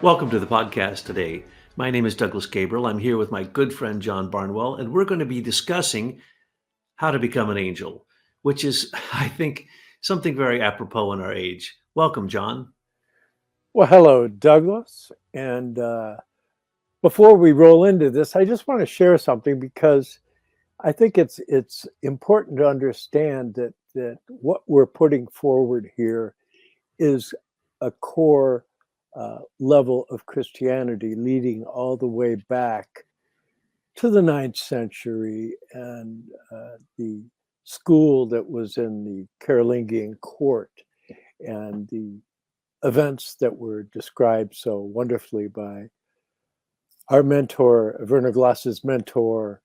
Welcome to the podcast today. My name is Douglas Gabriel. I'm here with my good friend John Barnwell, and we're going to be discussing how to become an angel, which is, I think, something very apropos in our age. Welcome, John. Well, hello, Douglas. And before we roll into this, I just want to share something because I think it's important to understand that what we're putting forward here is a core level of Christianity leading all the way back to the ninth century and the school that was in the Carolingian court and the events that were described so wonderfully by our mentor, Werner Glass's mentor,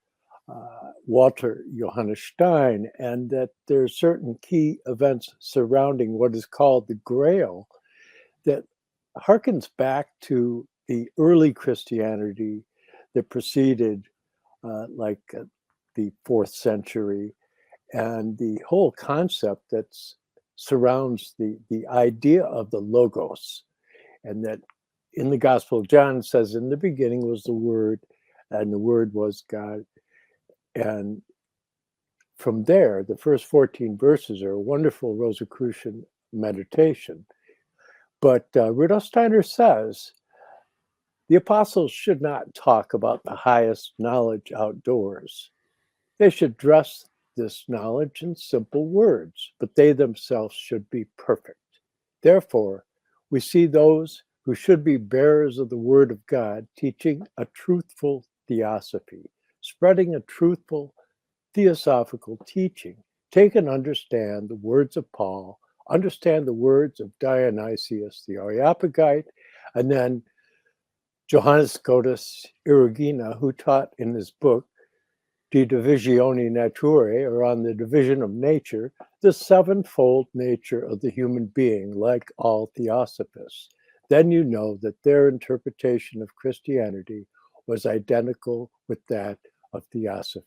Walter Johannes Stein, and that there are certain key events surrounding what is called the Grail that harkens back to the early Christianity that preceded the 4th century, and the whole concept that surrounds the idea of the Logos, and that in the Gospel of John says, in the beginning was the Word, and the Word was God. And from there, the first 14 verses are a wonderful Rosicrucian meditation. But Rudolf Steiner says, the apostles should not talk about the highest knowledge outdoors. They should dress this knowledge in simple words, but they themselves should be perfect. Therefore, we see those who should be bearers of the word of God teaching a truthful theosophy, spreading a truthful theosophical teaching. Take and understand the words of Paul, understand the words of Dionysius the Areopagite, and then Johannes Scotus Erugena, who taught in his book De Divisione Naturae, or on the division of nature, the sevenfold nature of the human being, like all theosophists. Then you know that their interpretation of Christianity was identical with that of theosophy.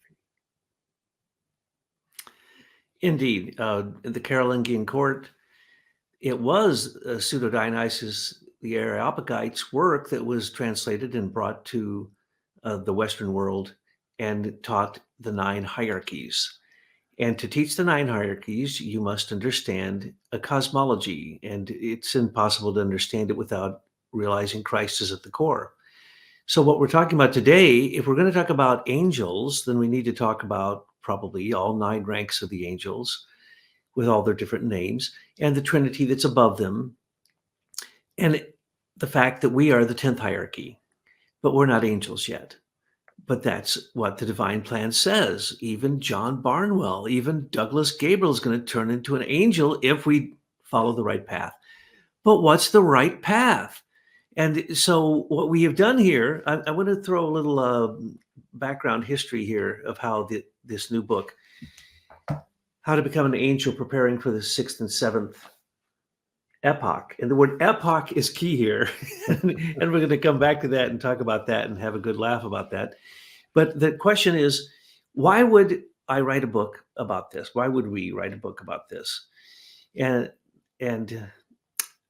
Indeed, in the Carolingian court, it was Pseudo-Dionysius the Areopagite's work that was translated and brought to the Western world and taught the 9 hierarchies. And to teach the 9 hierarchies, you must understand a cosmology, and it's impossible to understand it without realizing Christ is at the core. So what we're talking about today, if we're going to talk about angels, then we need to talk about probably all 9 ranks of the angels with all their different names and the Trinity that's above them, and the fact that we are the 10th hierarchy, but we're not angels yet. But that's what the divine plan says. Even John Barnwell, even Douglas Gabriel is going to turn into an angel if we follow the right path. But what's the right path? And so what we have done here, I want to throw a little background history here of how this new book, How to Become an Angel, Preparing for the 6th and 7th Epoch. And the word epoch is key here. And we're going to come back to that and talk about that and have a good laugh about that. But the question is, why would I write a book about this? Why would we write a book about this? And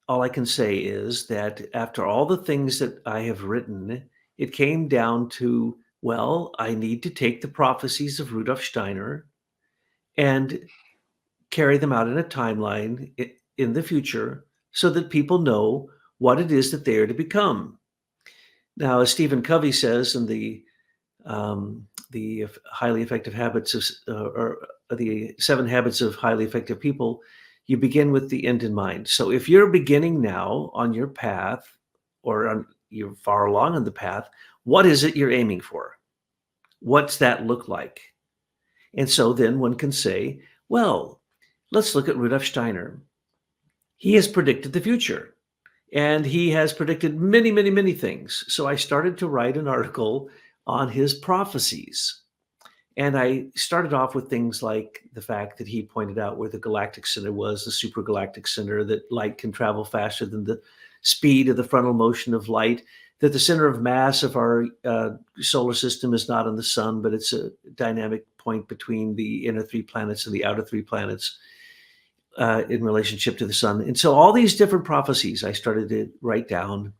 all I can say is that after all the things that I have written, it came down to, well, I need to take the prophecies of Rudolf Steiner and carry them out in a timeline in the future so that people know what it is that they are to become. Now, as Stephen Covey says in the highly effective habits of, or the 7 habits of highly effective people, you begin with the end in mind. So if you're beginning now on your path, or you're far along in the path, what is it you're aiming for? What's that look like? And so then one can say, well, let's look at Rudolf Steiner. He has predicted the future, and he has predicted many, many, many things. So I started to write an article on his prophecies. And I started off with things like the fact that he pointed out where the galactic center was, the supergalactic center, that light can travel faster than the speed of the frontal motion of light, that the center of mass of our solar system is not in the sun, but it's a dynamic point between the inner 3 planets and the outer 3 planets in relationship to the sun. And so all these different prophecies I started to write down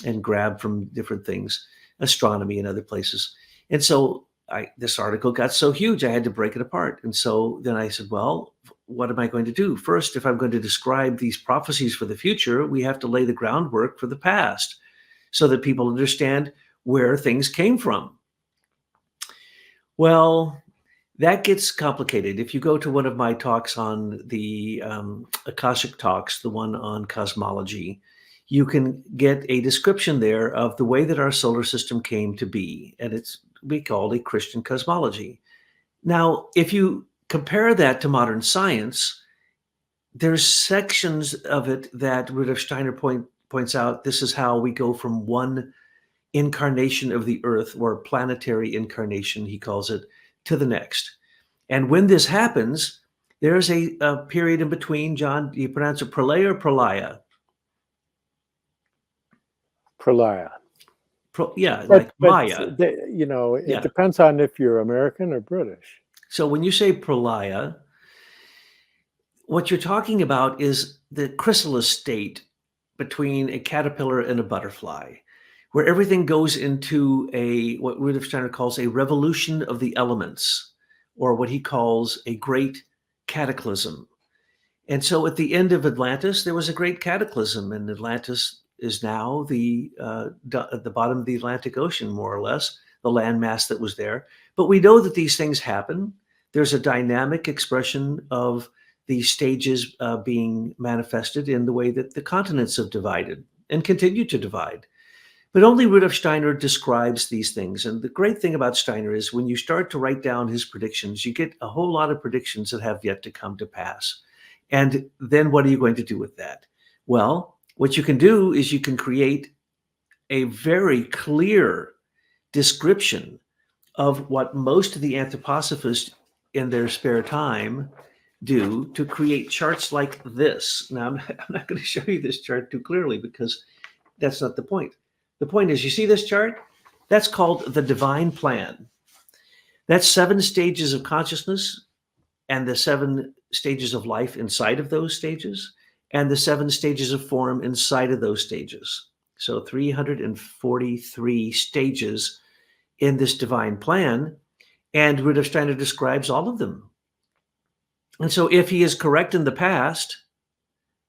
and grab from different things, astronomy and other places. And so this article got so huge, I had to break it apart. And so then I said, well, what am I going to do? First, if I'm going to describe these prophecies for the future, we have to lay the groundwork for the past so that people understand where things came from. Well, that gets complicated. If you go to one of my talks on the Akashic talks, the one on cosmology, you can get a description there of the way that our solar system came to be, and it's we called a Christian cosmology. Now, if you compare that to modern science, there's sections of it that Rudolf Steiner points out. This is how we go from one incarnation of the Earth, or planetary incarnation, he calls it, to the next. And when this happens, there's a period in between. John, do you pronounce it pralaya or pralaya? Pralaya. Yeah, But, like Maya. It depends on if you're American or British. So when you say pralaya, what you're talking about is the chrysalis state between a caterpillar and a butterfly, where everything goes into what Rudolf Steiner calls a revolution of the elements, or what he calls a great cataclysm. And so at the end of Atlantis, there was a great cataclysm, and Atlantis is now the bottom of the Atlantic Ocean, more or less, the landmass that was there. But we know that these things happen. There's a dynamic expression of these stages being manifested in the way that the continents have divided and continue to divide. But only Rudolf Steiner describes these things. And the great thing about Steiner is when you start to write down his predictions, you get a whole lot of predictions that have yet to come to pass. And then what are you going to do with that? Well, what you can do is you can create a very clear description of what most of the anthroposophists in their spare time do to create charts like this. Now, I'm not going to show you this chart too clearly because that's not the point. The point is, you see this chart? That's called the divine plan. That's 7 stages of consciousness and the 7 stages of life inside of those stages, and the 7 stages of form inside of those stages. So 343 stages in this divine plan, and Rudolf Steiner describes all of them. And so if he is correct in the past,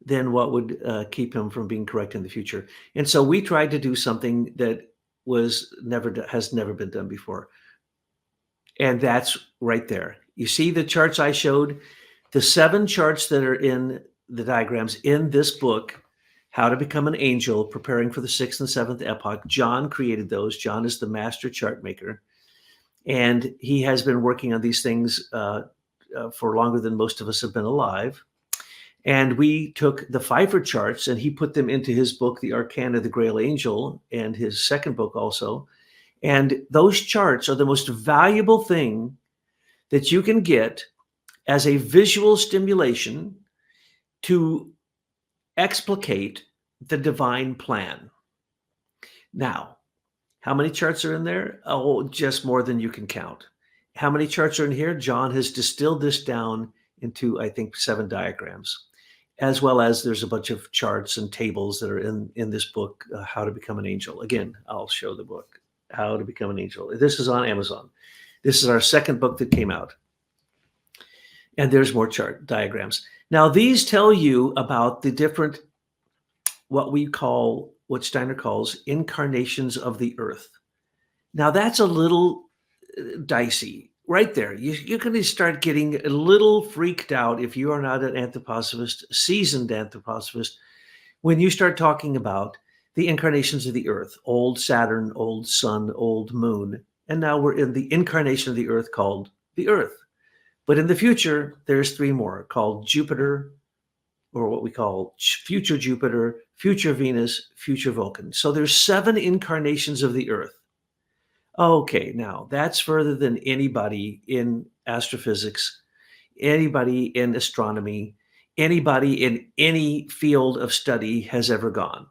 then what would keep him from being correct in the future? And so we tried to do something that has never been done before. And that's right there. You see the charts I showed, the 7 charts that are in the diagrams in this book, How to Become an Angel, Preparing for the 6th and 7th Epoch. John created those. John is the master chart maker. And he has been working on these things for longer than most of us have been alive. And we took the Pfeiffer charts and he put them into his book, The Arcana of the Grail Angel, and his second book also. And those charts are the most valuable thing that you can get as a visual stimulation to explicate the divine plan. Now, how many charts are in there? Oh, just more than you can count. How many charts are in here? John has distilled this down into, I think, 7 diagrams, as well as there's a bunch of charts and tables that are in this book, How to Become an Angel. Again, I'll show the book, How to Become an Angel. This is on Amazon. This is our second book that came out. And there's more chart diagrams. Now, these tell you about the different, what Steiner calls incarnations of the earth. Now, that's a little dicey. Right there, you're going to start getting a little freaked out if you are not an anthroposophist, seasoned anthroposophist, when you start talking about the incarnations of the earth, old Saturn, old sun, old moon, and now we're in the incarnation of the earth called the earth. But in the future, there's 3 more called Jupiter, or what we call future Jupiter, future Venus, future Vulcan. So there's 7 incarnations of the earth. Okay, now that's further than anybody in astrophysics, anybody in astronomy, anybody in any field of study has ever gone.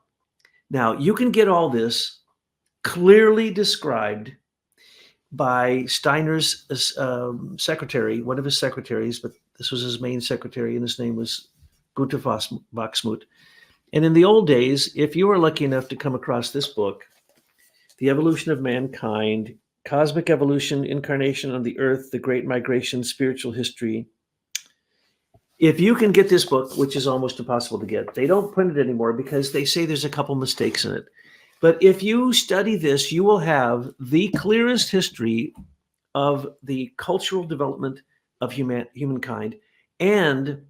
Now, you can get all this clearly described by Steiner's secretary, one of his secretaries, but this was his main secretary, and his name was Gunther Wachsmuth. And in the old days, if you were lucky enough to come across this book, The Evolution of Mankind, Cosmic Evolution, Incarnation on the Earth, The Great Migration, Spiritual History. If you can get this book, which is almost impossible to get, they don't print it anymore because they say there's a couple mistakes in it. But if you study this, you will have the clearest history of the cultural development of humankind and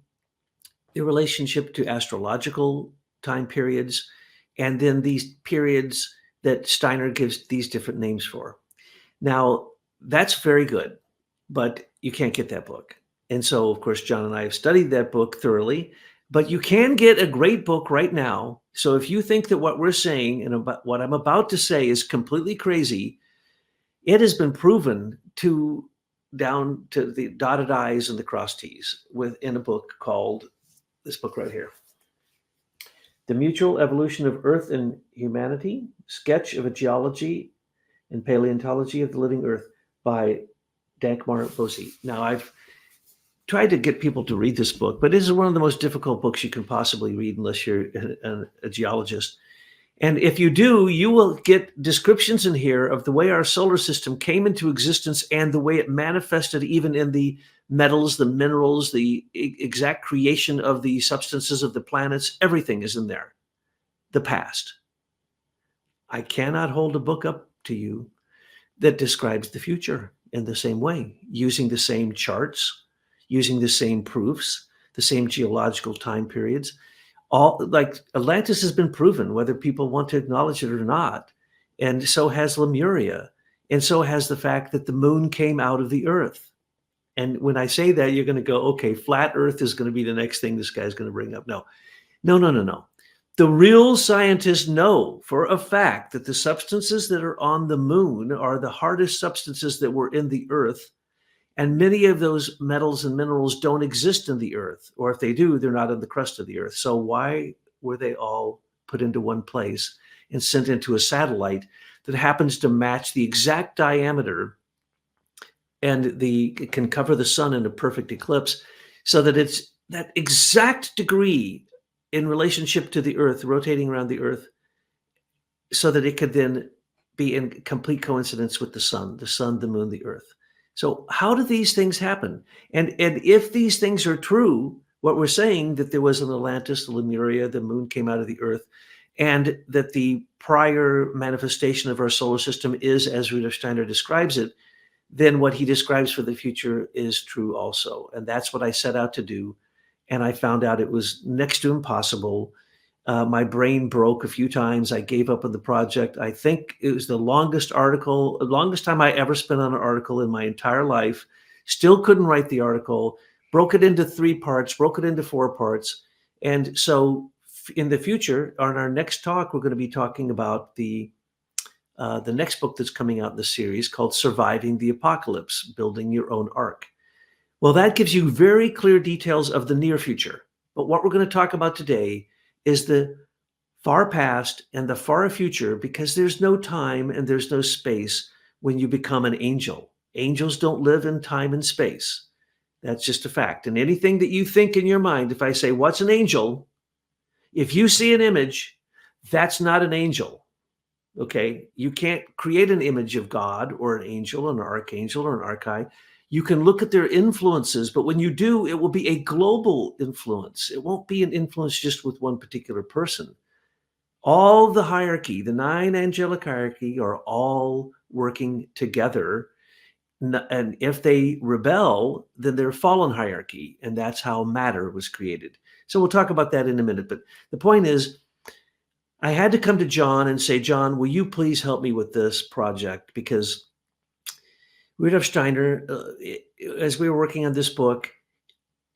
the relationship to astrological time periods, and then these periods that Steiner gives these different names for. Now, that's very good, but you can't get that book. And so, of course, John and I have studied that book thoroughly, but you can get a great book right now. So if you think that what we're saying and about what I'm about to say is completely crazy, it has been proven to down to the dotted I's and the crossed T's within a book called this book right here. The Mutual Evolution of Earth and Humanity, Sketch of a Geology and Paleontology of the Living Earth by Dankmar Bose. Now, I've tried to get people to read this book, but it is one of the most difficult books you can possibly read unless you're a geologist. And if you do, you will get descriptions in here of the way our solar system came into existence and the way it manifested even in the metals, the minerals, the exact creation of the substances of the planets. Everything is in there. The past. I cannot hold a book up to you that describes the future in the same way, using the same charts, using the same proofs, the same geological time periods. All like Atlantis has been proven, whether people want to acknowledge it or not. And so has Lemuria. And so has the fact that the moon came out of the earth. And when I say that, you're going to go, okay, flat earth is going to be the next thing this guy's going to bring up. No. The real scientists know for a fact that the substances that are on the moon are the hardest substances that were in the earth. And many of those metals and minerals don't exist in the earth, or if they do, they're not in the crust of the earth. So why were they all put into one place and sent into a satellite that happens to match the exact diameter and it can cover the sun in a perfect eclipse, so that it's that exact degree in relationship to the earth, rotating around the earth, so that it could then be in complete coincidence with the sun, the moon, the earth. So how do these things happen? And if these things are true, what we're saying, that there was an Atlantis, the Lemuria, the moon came out of the earth, and that the prior manifestation of our solar system is, as Rudolf Steiner describes it, then what he describes for the future is true also. And that's what I set out to do. And I found out it was next to impossible. My brain broke a few times. I gave up on the project. I think it was the longest time I ever spent on an article in my entire life. Still couldn't write the article, broke it into 3 parts, broke it into 4 parts. And so in the future, on our next talk, we're going to be talking about the next book that's coming out in the series called Surviving the Apocalypse, Building Your Own Ark. Well, that gives you very clear details of the near future. But what we're going to talk about today is the far past and the far future, because there's no time and there's no space when you become an angel. Angels don't live in time and space. That's just a fact. And anything that you think in your mind, if I say, what's an angel? If you see an image, that's not an angel. Okay, you can't create an image of God or an angel, an archangel or an archie. You can look at their influences, but when you do, it will be a global influence. It won't be an influence just with one particular person. All the hierarchy, the 9 angelic hierarchy, are all working together. And if they rebel, then they're fallen hierarchy. And that's how matter was created. So we'll talk about that in a minute. But the point is, I had to come to John and say, John, will you please help me with this project? Because Rudolf Steiner, as we were working on this book,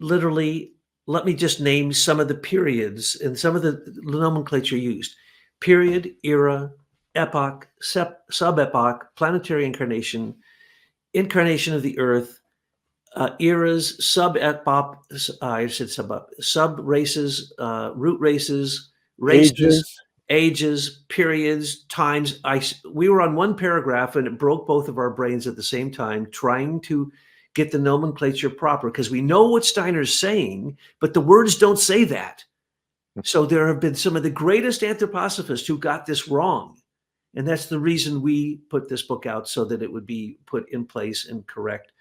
literally, let me just name some of the periods and some of the nomenclature used. Period, era, epoch, sub-epoch, planetary incarnation, incarnation of the earth, eras, sub-epoch, I said sub-races, root races, races, ages, periods, times. We were on one paragraph and it broke both of our brains at the same time, trying to get the nomenclature proper, because we know what Steiner's saying, but the words don't say that. So there have been some of the greatest anthroposophists who got this wrong. And that's the reason we put this book out, so that it would be put in place and correct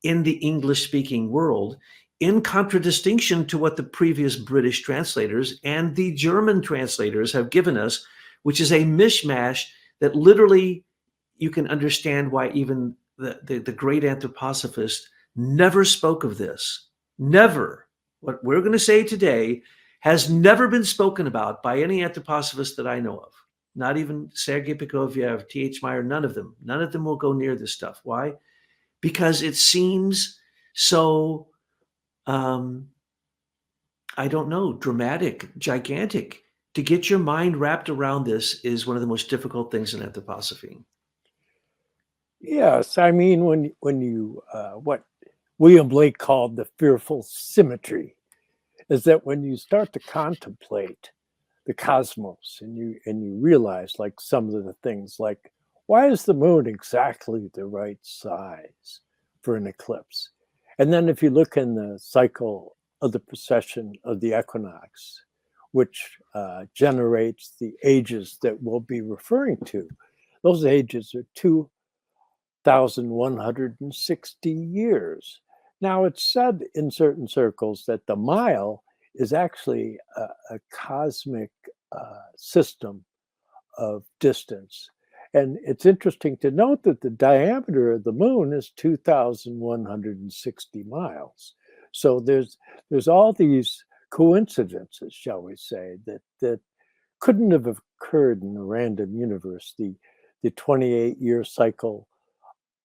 in the English speaking world, in contradistinction to what the previous British translators and the German translators have given us, which is a mishmash that literally you can understand why even the great anthroposophist never spoke of this. Never. What we're going to say today has never been spoken about by any anthroposophist that I know of. Not even Sergei Prokofiev, T.H. Meyer, none of them. None of them will go near this stuff. Why? Because it seems so, I don't know, dramatic, gigantic. To get your mind wrapped around this is one of the most difficult things in anthroposophy. Yes, I mean, when you what William Blake called the fearful symmetry, is that when you start to contemplate the cosmos and you realize, like, some of the things, like, why is the moon exactly the right size for an eclipse? And then if you look in the cycle of the precession of the equinox, which generates the ages that we'll be referring to, those ages are 2,160 years. Now, it's said in certain circles that the mile is actually a cosmic system of distance. And it's interesting to note that the diameter of the moon is 2,160 miles. So there's all these coincidences, shall we say, that couldn't have occurred in a random universe. The 28-year cycle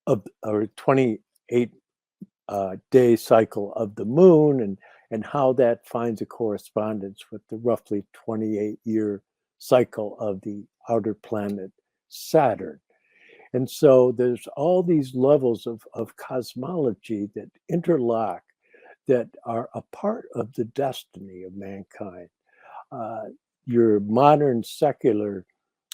of, or 28 day cycle of the moon, and how that finds a correspondence with the roughly 28-year cycle of the outer planet Saturn. And so there's all these levels of cosmology that interlock, that are a part of the destiny of mankind. Your modern secular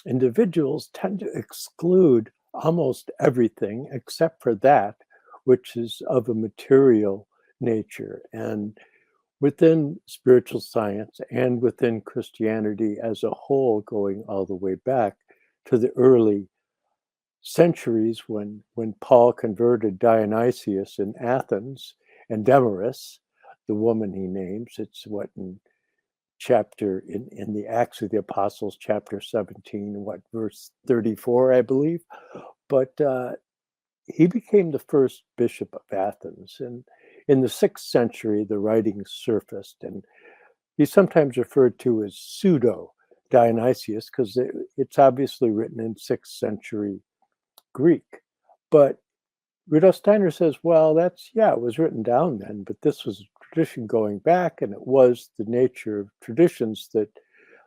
individuals tend to exclude almost everything except for that which is of a material nature. And within spiritual science and within Christianity as a whole, going all the way back to the early centuries when Paul converted Dionysius in Athens, and Damaris, the woman he names, it's what in the Acts of the Apostles, chapter 17, verse 34, I believe. But he became the first bishop of Athens. And in the 6th century, the writings surfaced, and he's sometimes referred to as pseudo Dionysius because it's obviously written in 6th century Greek. But Rudolf Steiner says, well, it was written down then, but this was a tradition going back, and it was the nature of traditions that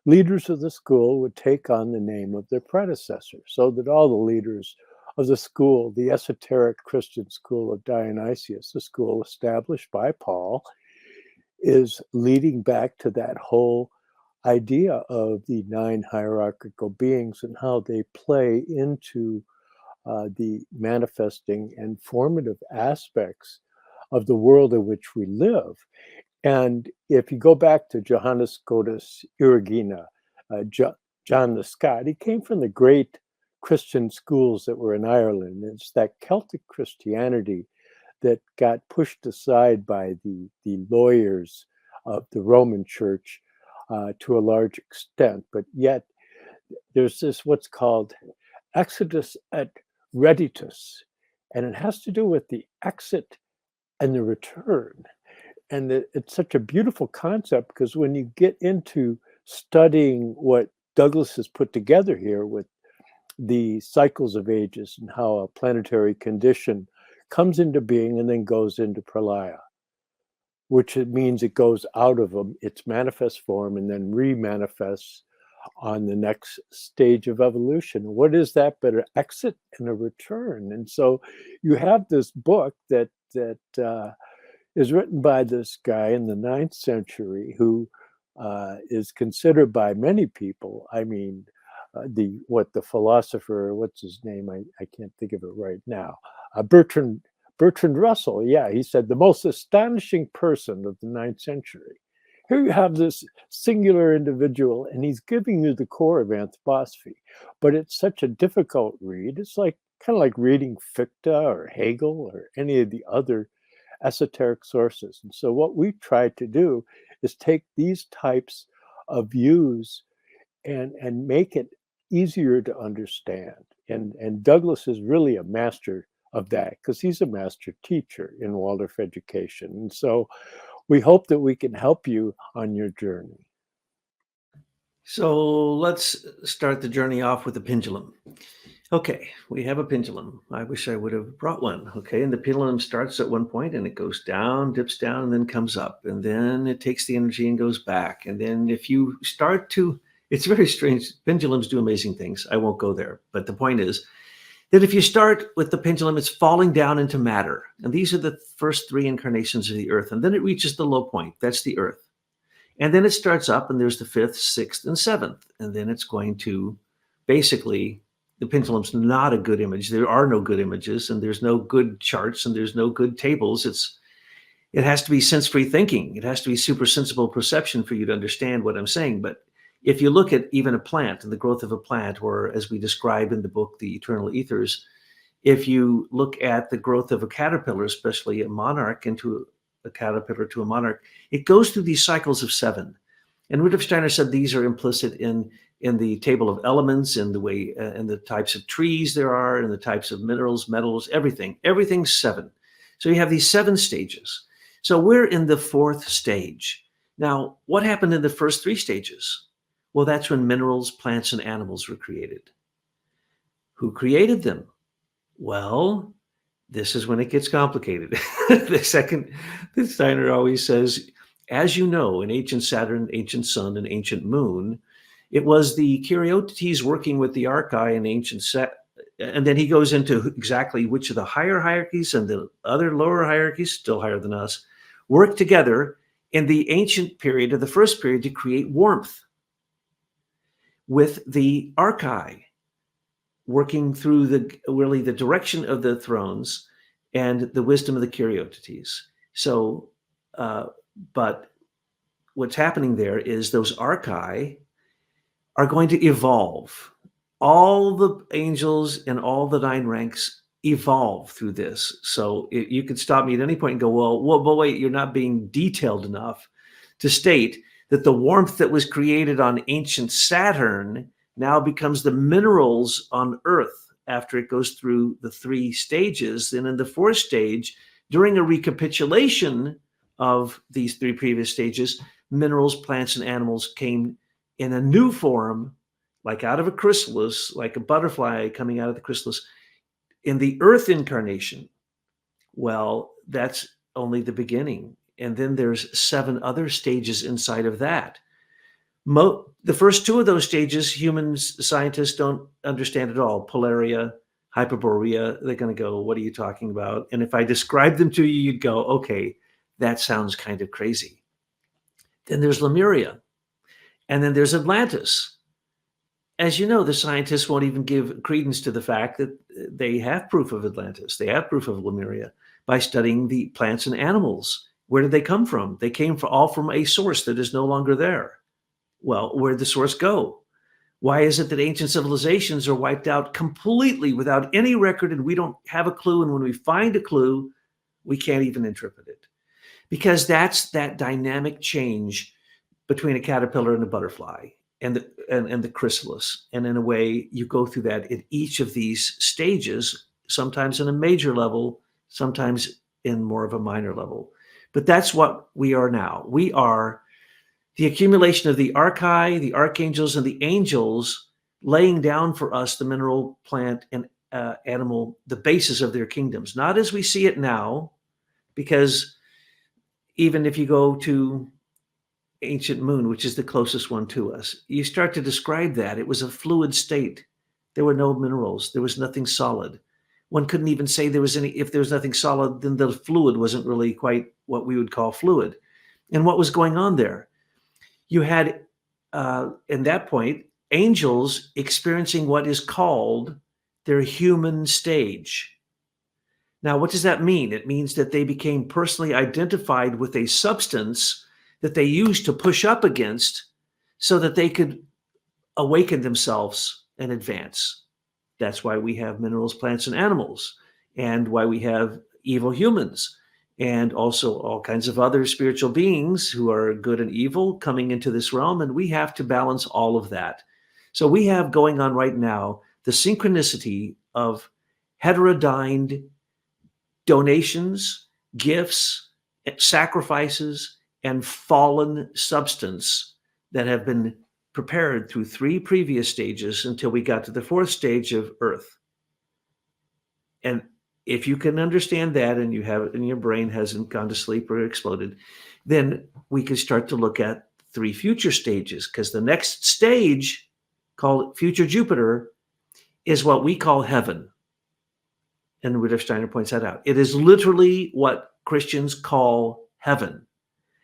leaders of the school would take on the name of their predecessor, so that all the leaders of the school, the esoteric Christian school of Dionysius, the school established by Paul, is leading back to that whole idea of the 9 hierarchical beings and how they play into the manifesting and formative aspects of the world in which we live. And if you go back to Johannes Scotus Erigena, John the Scot, he came from the great Christian schools that were in Ireland. It's that Celtic Christianity that got pushed aside by the lawyers of the Roman Church to a large extent. But yet there's this what's called exodus et reditus, and it has to do with the exit and the return. And it's such a beautiful concept, because when you get into studying what Douglas has put together here with the cycles of ages and how a planetary condition comes into being and then goes into pralaya, which it means it goes out of its manifest form and then remanifests on the next stage of evolution. What is that but an exit and a return? And so you have this book that is written by this guy in the 9th century who is considered by many people, I mean, the philosopher, what's his name? I can't think of it right now. Bertrand Russell, yeah, he said the most astonishing person of the 9th century. here you have this singular individual, and he's giving you the core of anthroposophy. But it's such a difficult read. It's like kind of like reading Fichte or Hegel or any of the other esoteric sources. And so what we try to do is take these types of views and make it easier to understand. And Douglas is really a master of that because he's a master teacher in Waldorf education. And so we hope that we can help you on your journey. So let's start the journey off with the pendulum. Okay, we have a pendulum. I wish I would have brought one. Okay, and the pendulum starts at one point and it goes down, dips down, and then comes up. And then it takes the energy and goes back. And then if you start to, it's very strange. Pendulums do amazing things. I won't go there. But the point is that if you start with the pendulum, it's falling down into matter. And these are the first three incarnations of the earth. And then it reaches the low point. That's the earth. And then it starts up and there's the fifth, sixth, and seventh. And then it's going to basically, the pendulum's not a good image. There are no good images and there's no good charts and there's no good tables. It has to be sense-free thinking. It has to be super sensible perception for you to understand what I'm saying. But if you look at even a plant and the growth of a plant, or as we describe in the book, The Eternal Ethers, if you look at the growth of a caterpillar, especially a monarch into a caterpillar to a monarch, it goes through these cycles of 7. And Rudolf Steiner said these are implicit in the table of elements, in the way, and the types of trees there are, and the types of minerals, metals, everything. Everything's 7. So you have these 7 stages. So we're in the 4th stage. Now, what happened in the first 3 stages? Well, that's when minerals, plants, and animals were created. Who created them? Well, this is when it gets complicated. The Steiner always says, as you know, in ancient Saturn, ancient Sun, and ancient Moon, it was the Karyotes working with the Archai and ancient and then he goes into exactly which of the higher hierarchies and the other lower hierarchies, still higher than us, work together in the ancient period of the first period to create warmth with the Archai working through the direction of the thrones and the wisdom of the Karyotes. So, but what's happening there is those Archai are going to evolve. All the angels and all the 9 ranks evolve through this. So you could stop me at any point and go, well, but wait, you're not being detailed enough to state that the warmth that was created on ancient Saturn now becomes the minerals on Earth after it goes through the 3 stages. And in the 4th stage, during a recapitulation of these 3 previous stages, minerals, plants, and animals came in a new form, like out of a chrysalis, like a butterfly coming out of the chrysalis, in the Earth incarnation. Well, that's only the beginning. And then there's 7 other stages inside of that. The first 2 of those stages, humans, scientists don't understand at all. Polaria, Hyperborea, they're going to go, what are you talking about? And if I describe them to you, you'd go, okay, that sounds kind of crazy. Then there's Lemuria. And then there's Atlantis. As you know, the scientists won't even give credence to the fact that they have proof of Atlantis. They have proof of Lemuria by studying the plants and animals. Where did they come from? They came all from a source that is no longer there. Well, where did the source go? Why is it that ancient civilizations are wiped out completely without any record and we don't have a clue? And when we find a clue, we can't even interpret it. Because that's that dynamic change between a caterpillar and a butterfly and the chrysalis. And in a way, you go through that at each of these stages, sometimes in a major level, sometimes in more of a minor level. But that's what we are now. We are the accumulation of the Archai, the archangels, and the angels laying down for us the mineral, plant, and animal, the basis of their kingdoms. Not as we see it now, because even if you go to ancient Moon, which is the closest one to us, you start to describe that. It was a fluid state. There were no minerals. There was nothing solid. One couldn't even say there was any, if there was nothing solid, then the fluid wasn't really quite what we would call fluid. And what was going on there? You had, in that point, angels experiencing what is called their human stage. Now, what does that mean? It means that they became personally identified with a substance that they used to push up against so that they could awaken themselves and advance. That's why we have minerals, plants, and animals, and why we have evil humans, and also all kinds of other spiritual beings who are good and evil coming into this realm. And we have to balance all of that. So we have going on right now the synchronicity of heterodyned donations, gifts, sacrifices, and fallen substance that have been prepared through 3 previous stages until we got to the 4th stage of Earth. And if you can understand that, and you have it in your brain hasn't gone to sleep or exploded, then we can start to look at 3 future stages, because the next stage, called future Jupiter, is what we call heaven. And Rudolf Steiner points that out. It is literally what Christians call heaven.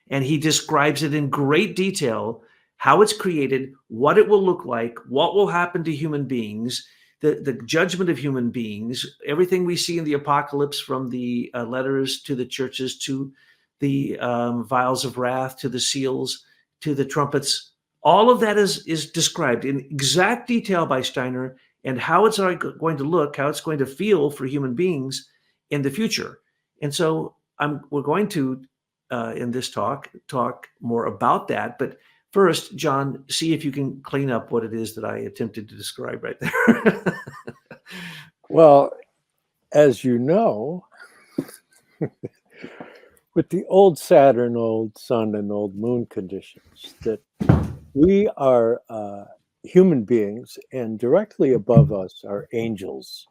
And he describes it in great detail, how it's created, what it will look like, what will happen to human beings, the judgment of human beings, everything we see in the apocalypse, from the letters to the churches, to the vials of wrath, to the seals, to the trumpets. All of that is described in exact detail by Steiner, and how it's going to look, how it's going to feel for human beings in the future. And so we're going to, in this talk more about that. But first, John, see if you can clean up what it is that I attempted to describe right there. Well, as you know, with the old Saturn, old Sun, and old Moon conditions, that we are human beings, and directly above us are angels,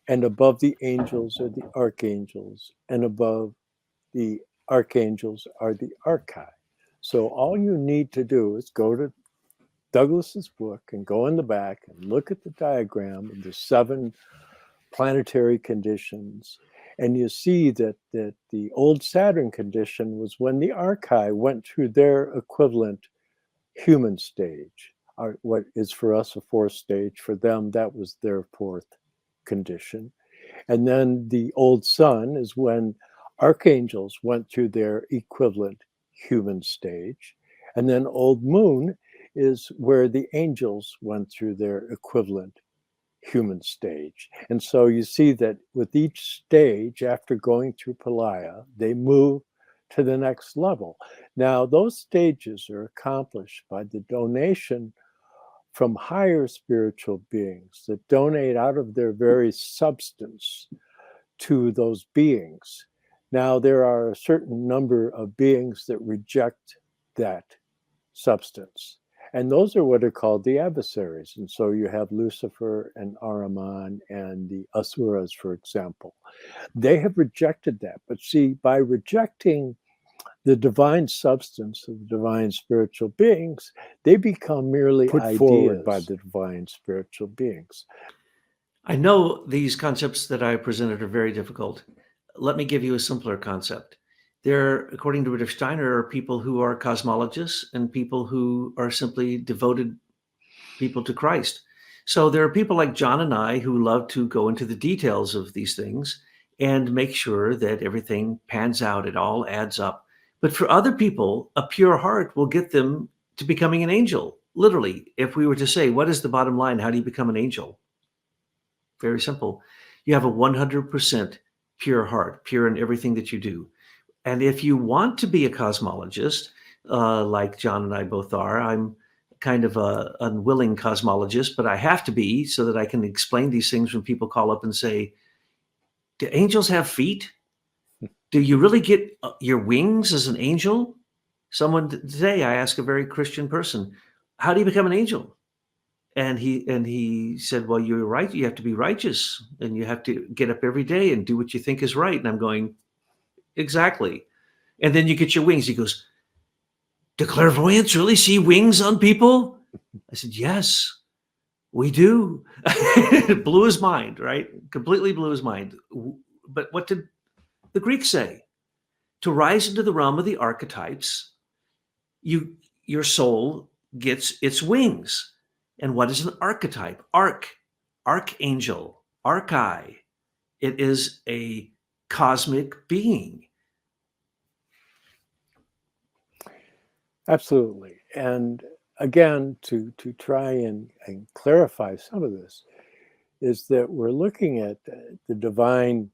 and above the angels are the archangels, and above the archangels are the archi. So all you need to do is go to Douglas's book and go in the back and look at the diagram of the 7 planetary conditions, and you see that the old Saturn condition was when the archi went through their equivalent human stage, what is for us a 4th stage. For them, that was their 4th condition. And then the old Sun is when archangels went through their equivalent human stage. And then old Moon is where the angels went through their equivalent human stage. And so you see that with each stage, after going through Pelaya, they move to the next level. Now, those stages are accomplished by the donation from higher spiritual beings that donate out of their very substance to those beings. Now, there are a certain number of beings that reject that substance, and those are what are called the adversaries. And so you have Lucifer and Ahriman and the Asuras, for example. They have rejected that. But see, by rejecting the divine substance of the divine spiritual beings, they become merely put forward by the divine spiritual beings. I know these concepts that I presented are very difficult. Let me give you a simpler concept. There, according to Rudolf Steiner, are people who are cosmologists and people who are simply devoted people to Christ. So there are people like John and I who love to go into the details of these things and make sure that everything pans out, it all adds up. But for other people, a pure heart will get them to becoming an angel. Literally, if we were to say, what is the bottom line? How do you become an angel? Very simple. You have a 100% pure heart, pure in everything that you do. And if you want to be a cosmologist, like John and I both are, I'm kind of a unwilling cosmologist, but I have to be so that I can explain these things when people call up and say, do angels have feet? Do you really get your wings as an angel? Today, I asked a very Christian person, how do you become an angel? And he said, well, you're right. You have to be righteous and you have to get up every day and do what you think is right. And I'm going, exactly. And then you get your wings. He goes, do clairvoyants really see wings on people? I said, yes, we do. It blew his mind, right? Completely blew his mind. But what did the Greeks say? To rise into the realm of the archetypes, your soul gets its wings. And what is an archetype? Archangel, archi. It is a cosmic being. Absolutely. And again, to try and clarify some of this, is that we're looking at the divine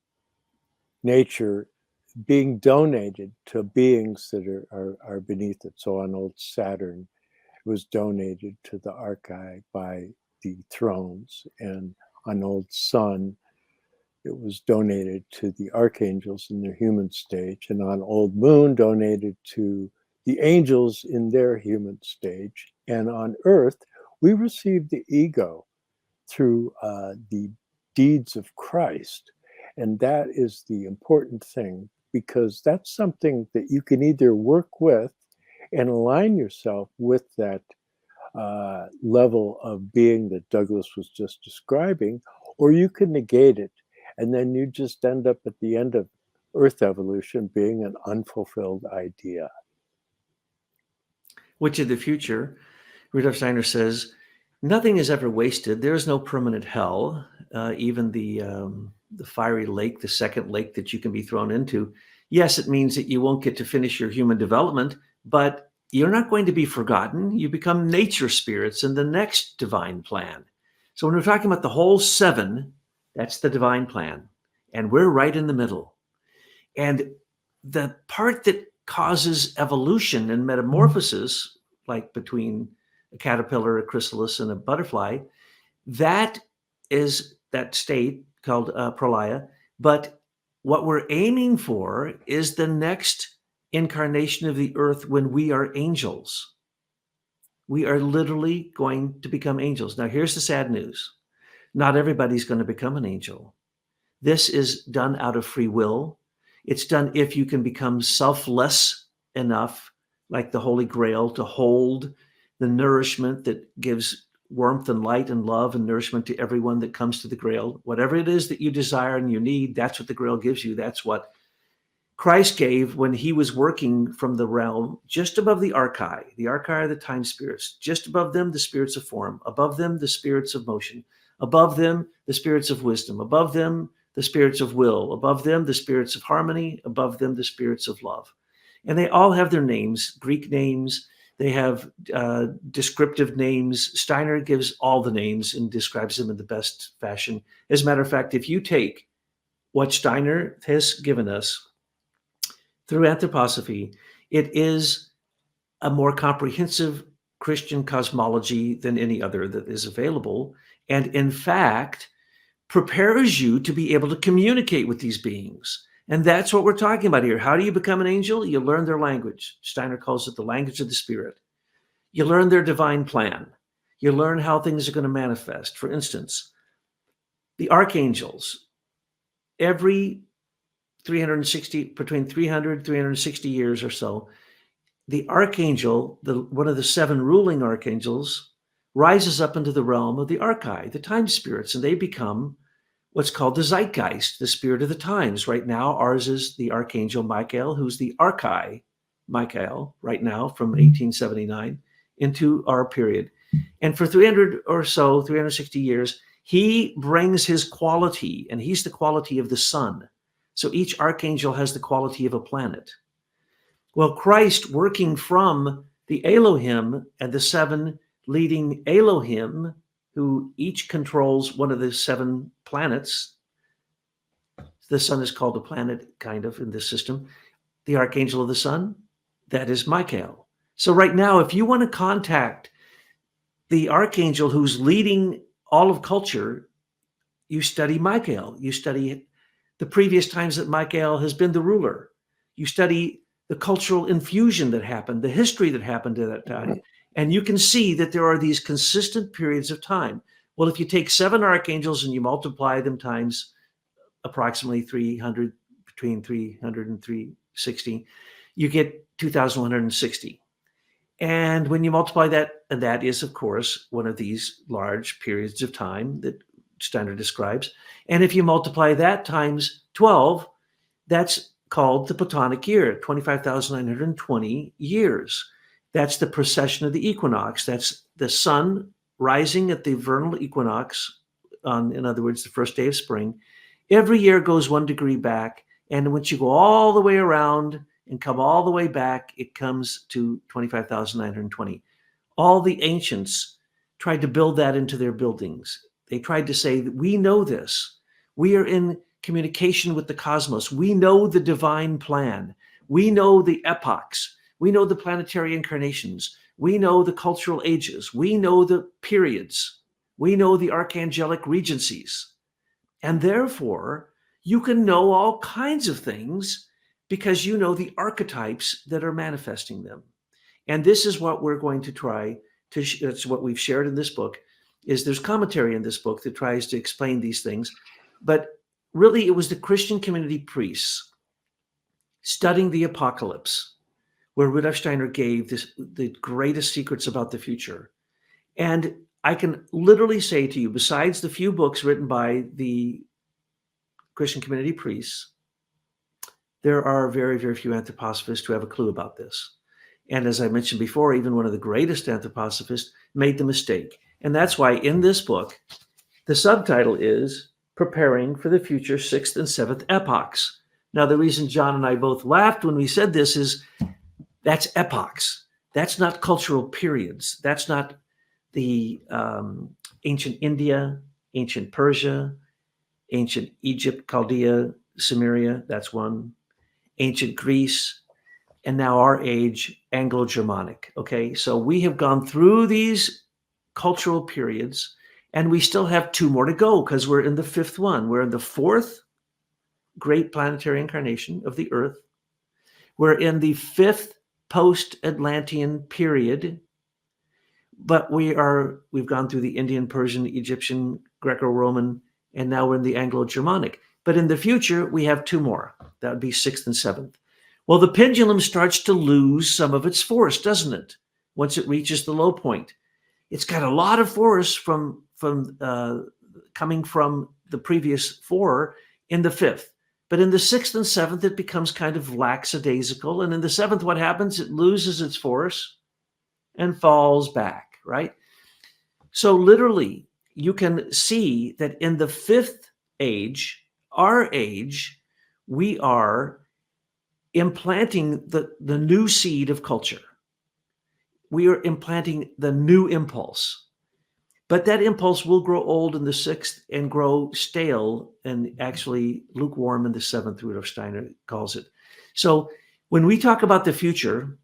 nature being donated to beings that are beneath it. So on old Saturn, it was donated to the archi by the thrones, and on old Sun, it was donated to the archangels in their human stage, and on old Moon, donated to the angels in their human stage. And on Earth, we received the ego through the deeds of Christ. And that is the important thing, because that's something that you can either work with and align yourself with that level of being that Douglas was just describing, or you can negate it. And then you just end up at the end of Earth evolution being an unfulfilled idea. Which in the future, Rudolf Steiner says, nothing is ever wasted. There is no permanent hell. Even the fiery lake, the second lake that you can be thrown into. Yes, it means that you won't get to finish your human development, but you're not going to be forgotten. You become nature spirits in the next divine plan. So when we're talking about the whole seven, that's the divine plan. And we're right in the middle. And the part that causes evolution and metamorphosis, like between a caterpillar, a chrysalis, and a butterfly, that is that state called pralaya. But what we're aiming for is the next incarnation of the earth when we are angels. We are literally going to become angels. Now, here's the sad news. Not everybody's going to become an angel. This is done out of free will. It's done if you can become selfless enough, like the Holy Grail, to hold the nourishment that gives warmth and light and love and nourishment to everyone that comes to the Grail. Whatever it is that you desire and you need, that's what the Grail gives you. That's what Christ gave when he was working from the realm just above the archi. The archi are the time spirits. Just above them, the spirits of form. Above them, the spirits of motion. Above them, the spirits of wisdom. Above them, the spirits of will. Above them, the spirits of harmony. Above them, the spirits of love. And they all have their names, Greek names. They have descriptive names. Steiner gives all the names and describes them in the best fashion. As a matter of fact, if you take what Steiner has given us through anthroposophy, it is a more comprehensive Christian cosmology than any other that is available. And in fact, prepares you to be able to communicate with these beings. And that's what we're talking about here. How do you become an angel? You learn their language. Steiner calls it the language of the spirit. You learn their divine plan. You learn how things are going to manifest. For instance, the archangels, every 360, between 300, 360 years or so, the archangel, one of the seven ruling archangels, rises up into the realm of the archi, the time spirits, and they become what's called the zeitgeist, the spirit of the times. Right now, ours is the archangel Michael, who's the archi Michael right now from 1879 into our period. And for 300 or so, 360 years, he brings his quality, and he's the quality of the sun. So each archangel has the quality of a planet. Well, Christ, working from the Elohim and the seven leading Elohim, who each controls one of the seven planets. The sun is called a planet, kind of, in this system. The archangel of the sun, that is Michael. So right now, if you want to contact the archangel who's leading all of culture, you study Michael. You study the previous times that Michael has been the ruler. You study the cultural infusion that happened, the history that happened at that time. And you can see that there are these consistent periods of time. Well, if you take seven archangels and you multiply them times approximately 300, between 300 and 360, you get 2,160. And when you multiply that, and that is, of course, one of these large periods of time that Steiner describes. And if you multiply that times 12, that's called the Platonic year, 25,920 years. That's the precession of the equinox. That's the sun rising at the vernal equinox, in other words, the first day of spring. Every year goes 1 degree back. And once you go all the way around, and come all the way back, it comes to 25,920. All the ancients tried to build that into their buildings. They tried to say that we know this. We are in communication with the cosmos. We know the divine plan. We know the epochs. We know the planetary incarnations. We know the cultural ages. We know the periods. We know the archangelic regencies. And therefore, you can know all kinds of things because you know the archetypes that are manifesting them. And this is what we're going to try to, it's what we've shared in this book, is there's commentary in this book that tries to explain these things. But really, it was the Christian community priests studying the apocalypse where Rudolf Steiner gave the greatest secrets about the future. And I can literally say to you, besides the few books written by the Christian community priests, there are very, very few anthroposophists who have a clue about this. And as I mentioned before, even one of the greatest anthroposophists made the mistake. And that's why in this book, the subtitle is Preparing for the Future Sixth and Seventh Epochs. Now, the reason John and I both laughed when we said this is that's epochs. That's not cultural periods. That's not the ancient India, ancient Persia, ancient Egypt, Chaldea, Sumeria, that's one, ancient Greece, and now our age, Anglo-Germanic, okay? So we have gone through these cultural periods, and we still have two more to go because we're in the fifth one. We're in the fourth great planetary incarnation of the Earth. We're in the fifth post-Atlantean period, but we've gone through the Indian, Persian, Egyptian, Greco-Roman, and now we're in the Anglo-Germanic. But in the future, we have two more. That would be sixth and seventh. Well, the pendulum starts to lose some of its force, doesn't it? Once it reaches the low point. It's got a lot of force from coming from the previous four in the fifth. But in the sixth and seventh, it becomes kind of lackadaisical. And in the seventh, what happens? It loses its force and falls back, right? So literally, you can see that in the fifth age, our age, we are implanting the new seed of culture. We are implanting the new impulse. But that impulse will grow old in the sixth and grow stale and actually lukewarm in the seventh, Rudolf Steiner calls it. So when we talk about the future,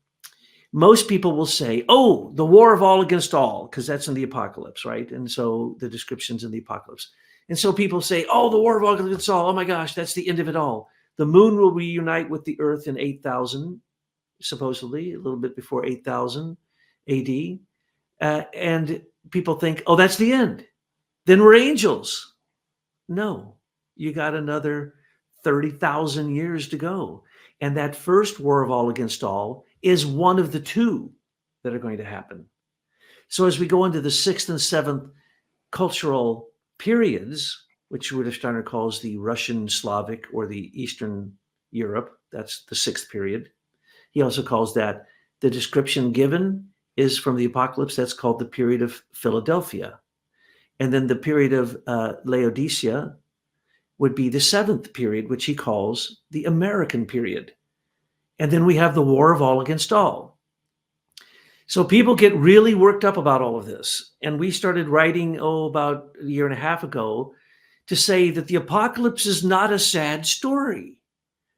most people will say, oh, the war of all against all, because that's in the apocalypse, right? And so the description's in the apocalypse. And so people say, oh, the war of all against all. Oh my gosh, that's the end of it all. The moon will reunite with the earth in 8,000, supposedly, a little bit before 8,000 AD. And people think, oh, that's the end. Then we're angels. No, you got another 30,000 years to go. And that first war of all against all is one of the two that are going to happen. So as we go into the sixth and seventh cultural periods, which Rudolf Steiner calls the Russian Slavic or the Eastern Europe, that's the sixth period. He also calls that the description given is from the apocalypse. That's called the period of Philadelphia. And then the period of Laodicea would be the seventh period, which he calls the American period. And then we have the war of all against all. So people get really worked up about all of this. And we started writing, about a year and a half ago, to say that the apocalypse is not a sad story.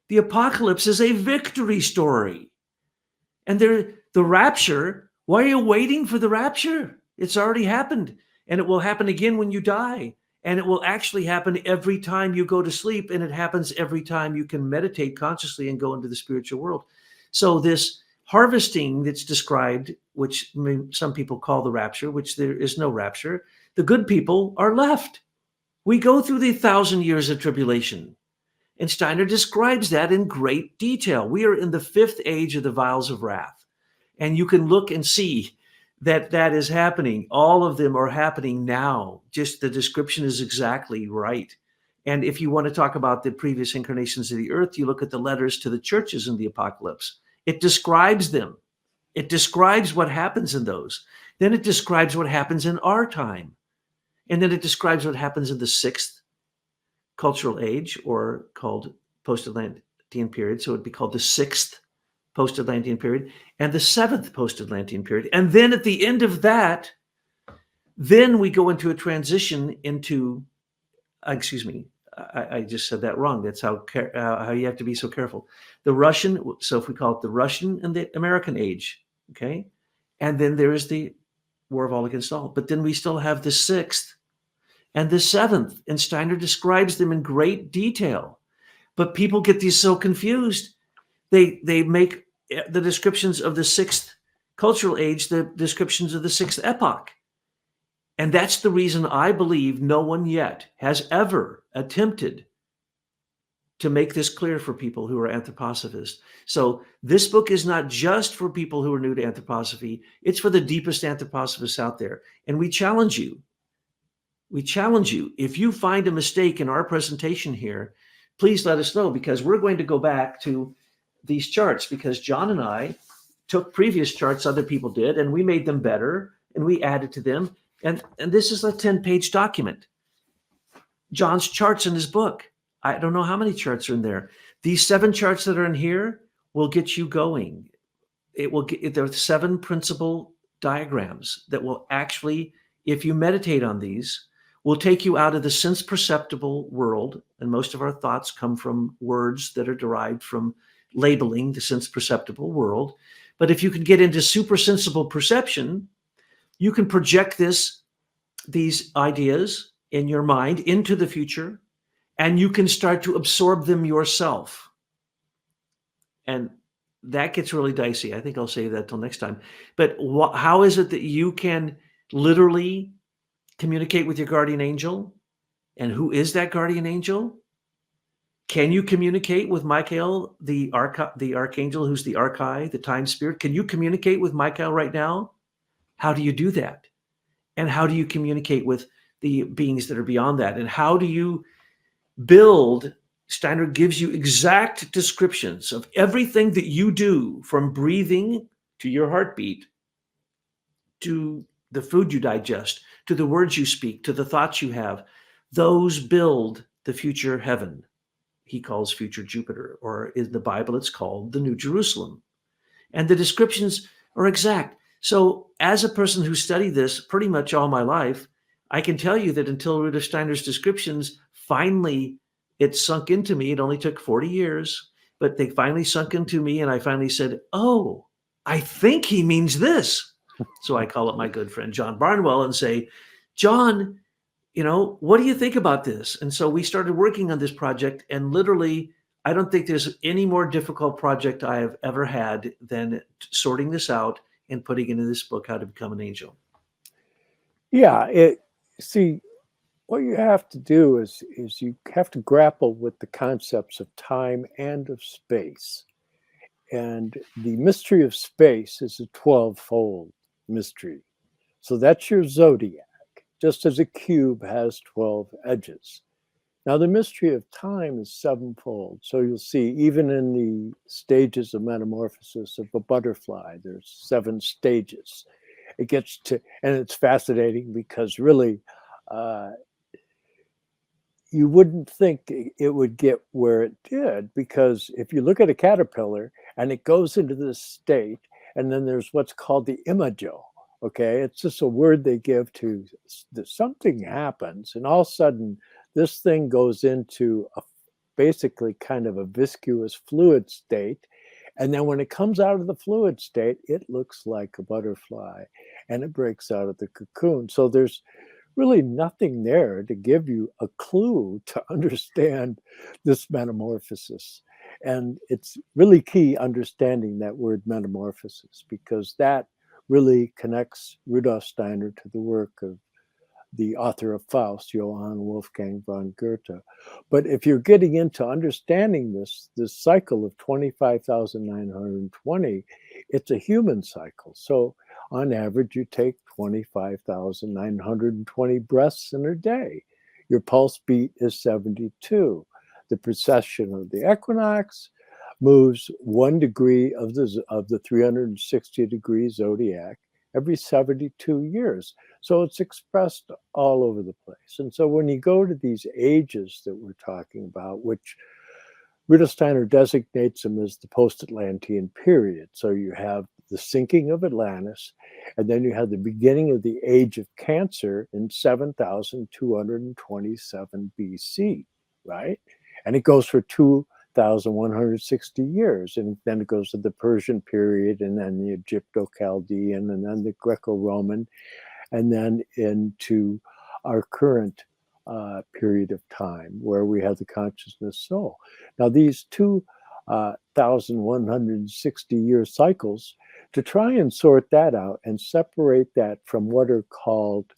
The apocalypse is a victory story. And the rapture, why are you waiting for the rapture? It's already happened. And it will happen again when you die. And it will actually happen every time you go to sleep. And it happens every time you can meditate consciously and go into the spiritual world. So this harvesting that's described, which some people call the rapture, which there is no rapture, the good people are left. We go through the 1,000 years of tribulation. And Steiner describes that in great detail. We are in the fifth age of the vials of wrath. And you can look and see that that is happening. All of them are happening now. Just the description is exactly right. And if you want to talk about the previous incarnations of the earth, you look at the letters to the churches in the apocalypse. It describes them. It describes what happens in those. Then it describes what happens in our time. And then it describes what happens in the sixth cultural age, or called post-Atlantean period. So it'd be called the sixth post-Atlantean period, and the 7th post-Atlantean period. And then at the end of that, then we go into a transition into, excuse me, I just said that wrong. That's how you have to be so careful. The Russian, so if we call it the Russian and the American age, okay? And then there is the War of All Against All. But then we still have the 6th and the 7th, and Steiner describes them in great detail. But people get these so confused. They make the descriptions of the 6th cultural age the descriptions of the 6th epoch. And that's the reason I believe no one yet has ever attempted to make this clear for people who are anthroposophists. So this book is not just for people who are new to anthroposophy. It's for the deepest anthroposophists out there. And we challenge you. We challenge you. If you find a mistake in our presentation here, please let us know, because we're going to go back to these charts, because John and I took previous charts other people did, and we made them better, and we added to them. And this is a 10-page document. John's charts in his book. I don't know how many charts are in there. These 7 charts that are in here will get you going. There are 7 principal diagrams that will actually, if you meditate on these, will take you out of the sense perceptible world. And most of our thoughts come from words that are derived from labeling the sense perceptible world. But if you can get into supersensible perception, you can project these ideas in your mind into the future, and you can start to absorb them yourself. And that gets really dicey. I think I'll save that till next time. But how is it that you can literally communicate with your guardian angel? And who is that guardian angel? Can you communicate with Michael, the archangel, who's the archai, the time spirit? Can you communicate with Michael right now? How do you do that? And how do you communicate with the beings that are beyond that? And how do you build? Steiner gives you exact descriptions of everything that you do, from breathing to your heartbeat, to the food you digest, to the words you speak, to the thoughts you have. Those build the future heaven. He calls future Jupiter, or in the Bible, it's called the New Jerusalem. And the descriptions are exact. So as a person who studied this pretty much all my life, I can tell you that until Rudolf Steiner's descriptions, finally, it sunk into me. It only took 40 years, but they finally sunk into me. And I finally said, oh, I think he means this. So I call up my good friend, John Barnwell, and say, John, what do you think about this? And so we started working on this project, and literally, I don't think there's any more difficult project I have ever had than sorting this out and putting into this book, How to Become an Angel. Yeah, see, what you have to do is you have to grapple with the concepts of time and of space. And the mystery of space is a 12-fold mystery. So that's your zodiac, just as a cube has 12 edges. Now, the mystery of time is 7-fold. So you'll see, even in the stages of metamorphosis of a butterfly, there's 7 stages. It gets to, and it's fascinating because really, you wouldn't think it would get where it did, because if you look at a caterpillar and it goes into this state, and then there's what's called the imago. Okay, it's just a word they give to something happens, and all of a sudden this thing goes into basically kind of a viscous fluid state. And then when it comes out of the fluid state, it looks like a butterfly, and it breaks out of the cocoon. So there's really nothing there to give you a clue to understand this metamorphosis. And it's really key understanding that word metamorphosis, because that really connects Rudolf Steiner to the work of the author of Faust, Johann Wolfgang von Goethe. But if you're getting into understanding this cycle of 25,920, it's a human cycle. So on average, you take 25,920 breaths in a day. Your pulse beat is 72. The precession of the equinox moves 1 degree of the 360-degree zodiac every 72 years. So it's expressed all over the place. And so when you go to these ages that we're talking about, which Rudolf Steiner designates them as the post-Atlantean period. So you have the sinking of Atlantis, and then you have the beginning of the age of Cancer in 7,227 BC, right? And it goes for 2,160 years. And then it goes to the Persian period, and then the Egypto-Chaldean, and then the Greco-Roman, and then into our current period of time where we have the consciousness soul. Now, these 2,160-year cycles, to try and sort that out and separate that from what are called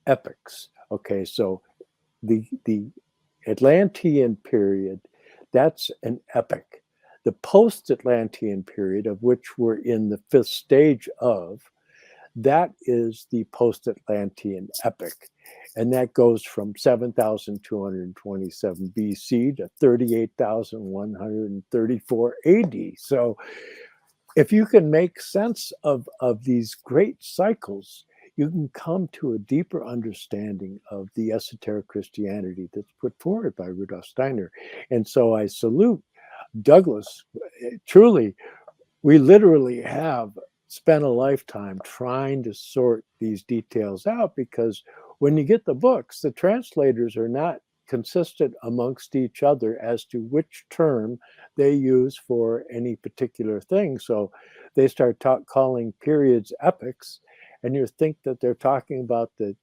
epochs. Okay, so the Atlantean period, that's an epoch. The post-Atlantean period, of which we're in the 5th stage of, that is the post-Atlantean epoch. And that goes from 7,227 BC to 38,134 AD. So if you can make sense of these great cycles, you can come to a deeper understanding of the esoteric Christianity that's put forward by Rudolf Steiner. And so I salute Douglas. Truly, we literally have spent a lifetime trying to sort these details out, because when you get the books, the translators are not consistent amongst each other as to which term they use for any particular thing. So they start calling periods epochs, and you think that they're talking about the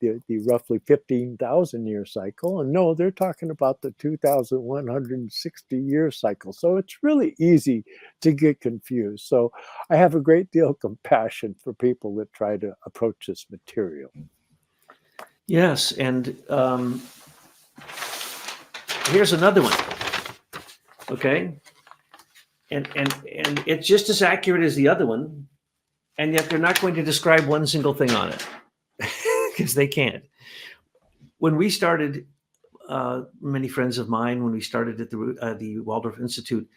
roughly 15,000 year cycle. And no, they're talking about the 2,160 year cycle. So it's really easy to get confused. So I have a great deal of compassion for people that try to approach this material. Yes, and here's another one. Okay, and it's just as accurate as the other one, and yet they're not going to describe one single thing on it because they can't. When we started, many friends of mine, when we started at the Waldorf Institute,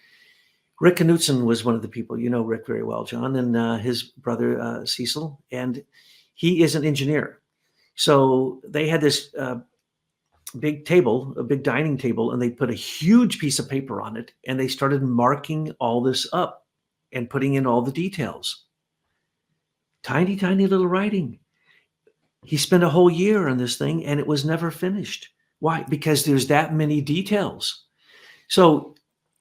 Rick Knutson was one of the people. You know Rick very well, John, and his brother Cecil, and he is an engineer. So they had this big table, a big dining table, and they put a huge piece of paper on it, and they started marking all this up and putting in all the details. Tiny, tiny little writing. He spent a whole year on this thing, and it was never finished. Why? Because there's that many details. So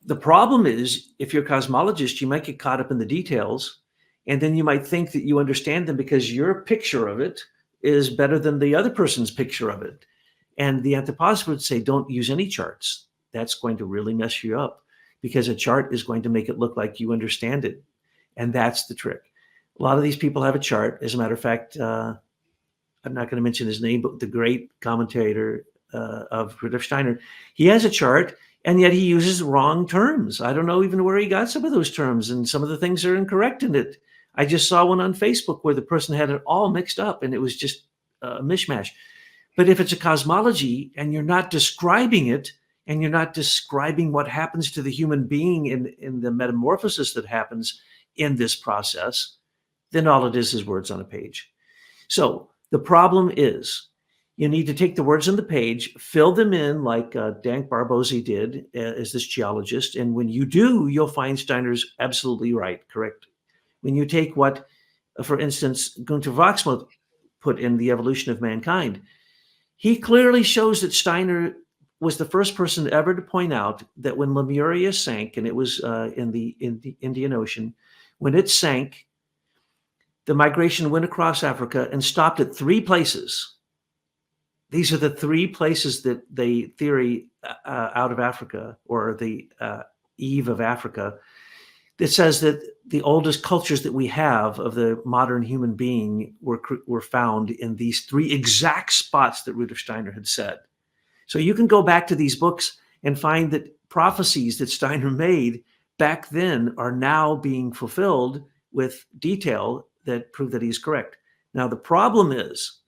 the problem is, if you're a cosmologist, you might get caught up in the details, and then you might think that you understand them because your picture of it is better than the other person's picture of it. And the anthroposophers would say, don't use any charts. That's going to really mess you up, because a chart is going to make it look like you understand it. And that's the trick. A lot of these people have a chart. As a matter of fact, I'm not going to mention his name, but the great commentator of Rudolf Steiner, he has a chart, and yet he uses wrong terms. I don't know even where he got some of those terms, and some of the things are incorrect in it. I just saw one on Facebook where the person had it all mixed up, and it was just a mishmash. But if it's a cosmology and you're not describing it, and you're not describing what happens to the human being in the metamorphosis that happens in this process, then all it is words on a page. So the problem is, you need to take the words on the page, fill them in like Dan Barbosi did as this geologist. And when you do, you'll find Steiner's absolutely right, correct? When you take what, for instance, Gunther Wachsmuth put in The Evolution of Mankind, he clearly shows that Steiner was the first person ever to point out that when Lemuria sank, and it was in the Indian Ocean, when it sank, the migration went across Africa and stopped at 3 places. These are the 3 places that they theory out of Africa, or the eve of Africa, that says that the oldest cultures that we have of the modern human being were found in these 3 exact spots that Rudolf Steiner had said. So you can go back to these books and find that prophecies that Steiner made back then are now being fulfilled with detail that prove that he's correct. Now, the problem is,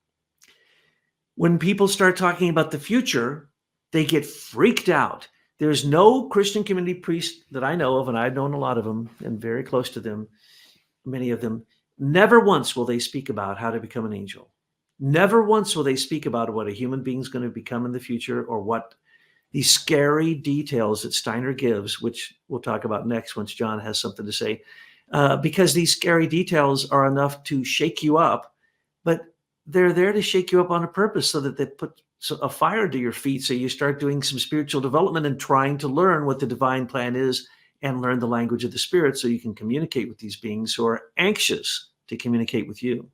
when people start talking about the future, they get freaked out. There's no Christian community priest that I know of, and I've known a lot of them and very close to them, many of them. Never once will they speak about how to become an angel. Never once will they speak about what a human being is going to become in the future, or what these scary details that Steiner gives, which we'll talk about next once John has something to say, because these scary details are enough to shake you up, but they're there to shake you up on a purpose so that they put a fire to your feet, so you start doing some spiritual development and trying to learn what the divine plan is and learn the language of the spirit so you can communicate with these beings who are anxious to communicate with you.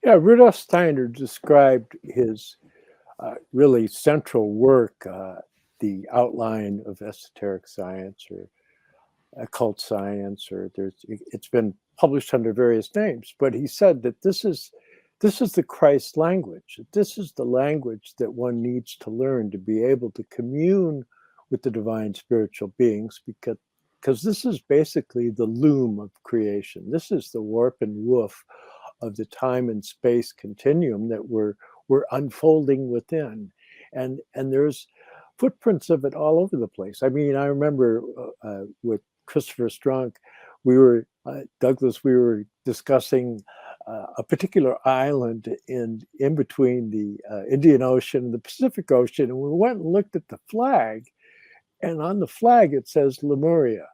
Yeah, Rudolf Steiner described his really central work, the outline of esoteric science or occult science, or it's been published under various names. But he said that this is the Christ language. This is the language that one needs to learn to be able to commune with the divine spiritual beings, because this is basically the loom of creation. This is the warp and woof of the time and space continuum that we're unfolding within, and there's footprints of it all over the place. I mean, I remember with Christopher Strunk, we were discussing a particular island in between the Indian Ocean and the Pacific Ocean, and we went and looked at the flag, and on the flag it says Lemuria,